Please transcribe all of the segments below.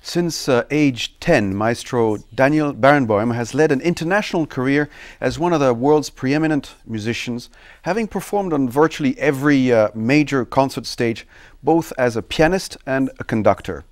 Since age 10, Maestro Daniel Barenboim has led an international career as one of the world's preeminent musicians, having performed on virtually every major concert stage, both as a pianist and a conductor.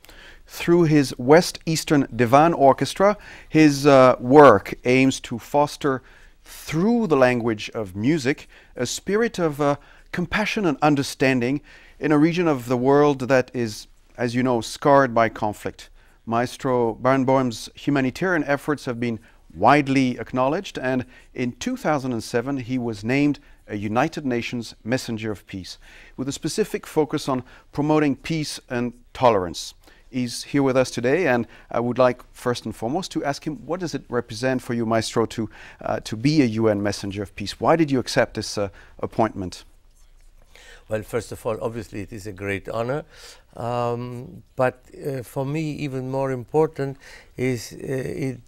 Through his West Eastern Divan Orchestra, his work aims to foster, through the language of music, a spirit of compassion and understanding in a region of the world that is, as you know, scarred by conflict. Maestro Barenboim's humanitarian efforts have been widely acknowledged, and in 2007 he was named a United Nations Messenger of Peace, with a specific focus on promoting peace and tolerance. He's here with us today, and I would like first and foremost to ask him, what does it represent for you, Maestro, to be a UN Messenger of Peace? Why did you accept this appointment? Well, first of all, obviously it is a great honor, but for me even more important is it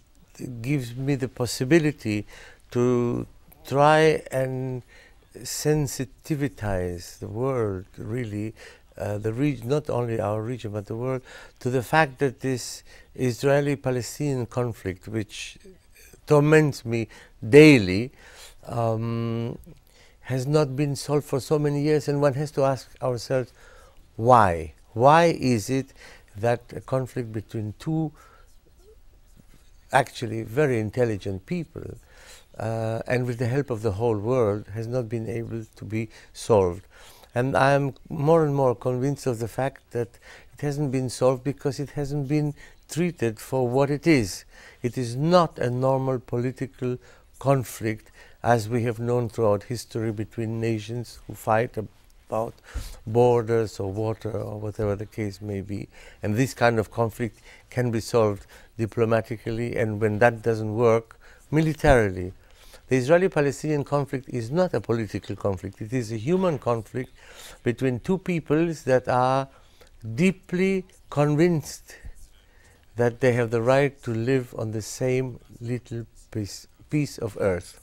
gives me the possibility to try and sensitivize the world, really, not only our region but the world, to the fact that this Israeli-Palestinian conflict, which torments me daily, has not been solved for so many years, and one has to ask ourselves why. Why is it that a conflict between two actually very intelligent people and with the help of the whole world has not been able to be solved? And I am more and more convinced of the fact that it hasn't been solved because it hasn't been treated for what it is. It is not a normal political conflict as we have known throughout history between nations who fight about borders or water or whatever the case may be. And this kind of conflict can be solved diplomatically, and when that doesn't work, militarily. The Israeli-Palestinian conflict is not a political conflict. It is a human conflict between two peoples that are deeply convinced that they have the right to live on the same little piece of earth.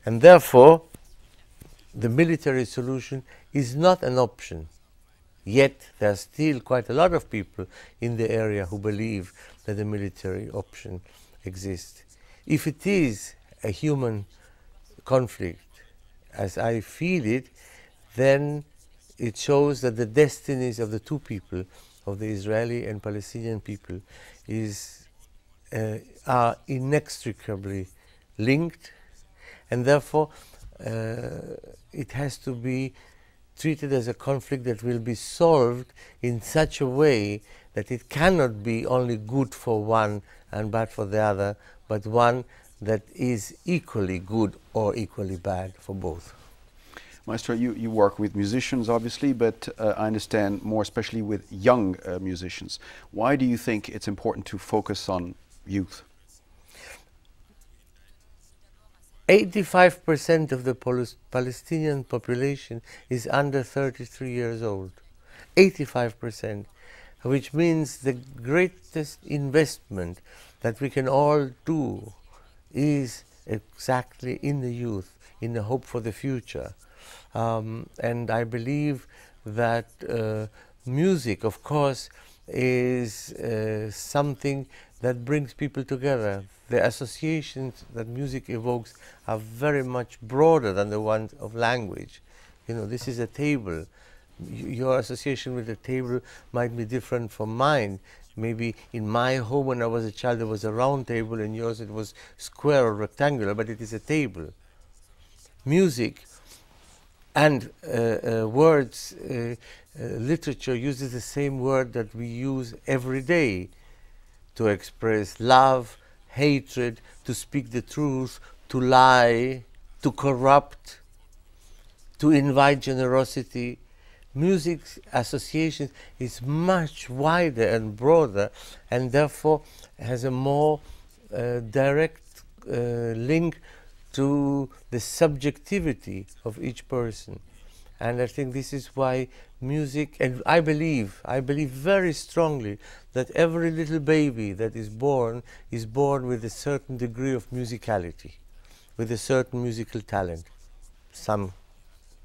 And therefore, the military solution is not an option. Yet, there are still quite a lot of people in the area who believe that the military option exists. If it is a human conflict, as I feel it, then it shows that the destinies of the two people, of the Israeli and Palestinian people, are inextricably linked, and therefore it has to be treated as a conflict that will be solved in such a way that it cannot be only good for one and bad for the other, but one that is equally good or equally bad for both. Maestro, you work with musicians, obviously, but I understand more especially with young musicians. Why do you think it's important to focus on youth? 85% of the Palestinian population is under 33 years old. 85%, which means the greatest investment that we can all do is exactly in the youth, in the hope for the future. And I believe that music, of course, is something that brings people together. The associations that music evokes are very much broader than the ones of language. You know, this is a table. Your association with the table might be different from mine. Maybe in my home when I was a child there was a round table, and yours it was square or rectangular, but it is a table. Music and words, literature uses the same word that we use every day to express love, hatred, to speak the truth, to lie, to corrupt, to invite generosity. Music's association is much wider and broader, and therefore has a more direct link to the subjectivity of each person. And I think this is why music, and I believe very strongly that every little baby that is born with a certain degree of musicality, with a certain musical talent, some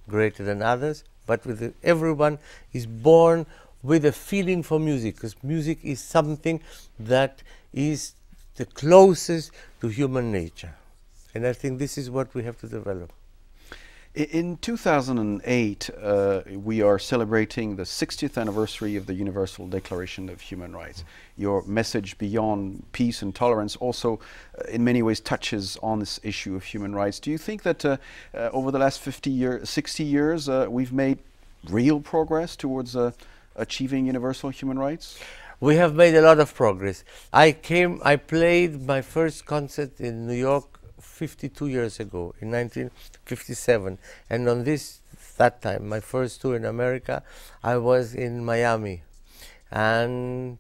greater than others, but everyone is born with a feeling for music, because music is something that is the closest to human nature. And I think this is what we have to develop. In 2008, we are celebrating the 60th anniversary of the Universal Declaration of Human Rights. Your message beyond peace and tolerance also in many ways touches on this issue of human rights. Do you think that over the last 60 years, we've made real progress towards achieving universal human rights? We have made a lot of progress. I played my first concert in New York 52 years ago, in 1957, and on that time, my first tour in America, I was in Miami, and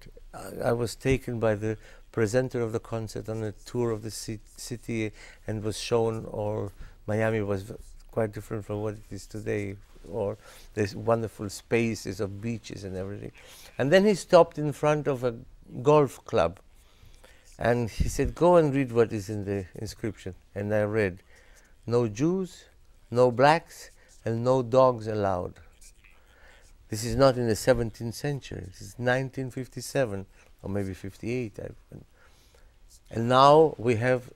I was taken by the presenter of the concert on a tour of the city, and was shown, or Miami was quite different from what it is today, or there's wonderful spaces of beaches and everything. And then he stopped in front of a golf club, and he said, go and read what is in the inscription. And I read, no Jews, no blacks, and no dogs allowed. This is not in the 17th century. This is 1957, or maybe 58. And now we have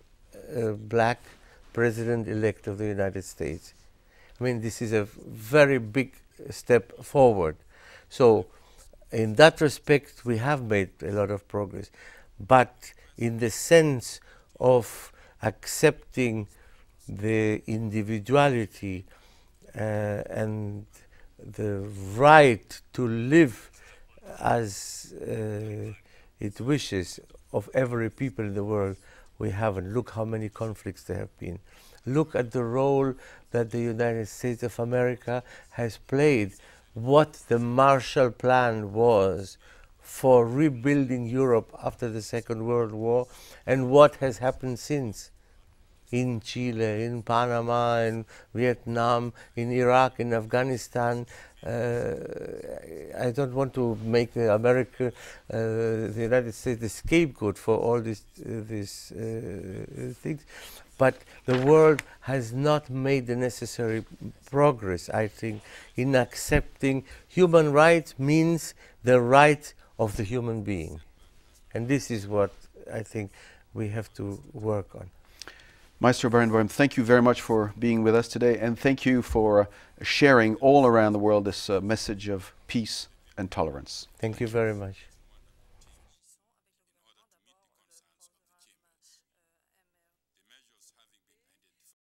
a black president-elect of the United States. I mean, this is a very big step forward. So in that respect, we have made a lot of progress. But in the sense of accepting the individuality and the right to live as it wishes of every people in the world, we haven't. Look how many conflicts there have been. Look at the role that the United States of America has played, what the Marshall Plan was for rebuilding Europe after the Second World War, and what has happened since in Chile, in Panama, in Vietnam, in Iraq, in Afghanistan. I don't want to make the United States the scapegoat for all these things, but the world has not made the necessary progress, I think, in accepting human rights means the right of the human being. And this is what I think we have to work on. Maestro Barenboim, thank you very much for being with us today, and thank you for sharing all around the world this message of peace and tolerance. Thank you very much.